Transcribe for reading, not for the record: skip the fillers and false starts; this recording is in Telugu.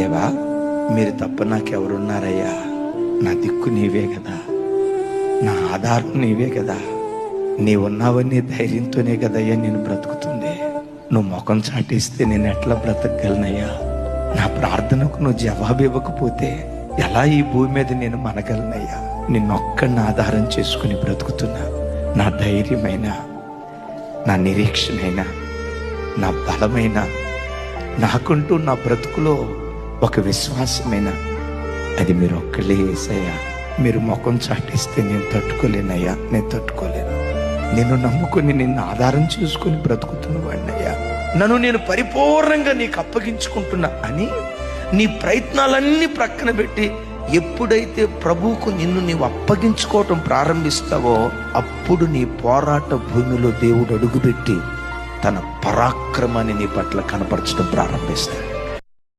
దేవా, మీరు తప్ప నాకెవరున్నారయ్యా? నా దిక్కు నీవే కదా, నా ఆధారం నీవే కదా. నీవున్నావని ధైర్యంతోనే కదయ్యా నేను బ్రతుకుతుంది. నువ్వు ముఖం చాటిస్తే నేను ఎట్లా బ్రతకగలనయ్యా? నా ప్రార్థనకు నువ్వు జవాబు ఇవ్వకపోతే ఎలా ఈ భూమి మీద నేను మనగలనయ్యా? నిన్నొక్కడిని ఆధారం చేసుకుని బ్రతుకుతున్నా. నా ధైర్యమైన, నా నిరీక్షణైన, నా బలమైన, నాకుంటూ నా బ్రతుకులో ఒక విశ్వాసమైన అది మీరు ఒక్కళ్ళే యేసయ్యా. మీరు ముఖం చాటిస్తే నేను తట్టుకోలేనయ్యా, నేను తట్టుకోలేను. నేను నమ్ముకుని నిన్ను ఆధారం చేసుకుని బ్రతుకుతున్న వాడినయ్యా. నన్ను నేను పరిపూర్ణంగా నీకు అప్పగించుకుంటున్నా అని నీ ప్రయత్నాలన్నీ ప్రక్కన పెట్టి ఎప్పుడైతే ప్రభువుకు నిన్ను నీవు అప్పగించుకోవటం ప్రారంభిస్తావో అప్పుడు నీ పోరాట భూమిలో దేవుడు అడుగుపెట్టి తన పరాక్రమాన్ని నీ పట్ల కనపరచడం ప్రారంభిస్తాడు.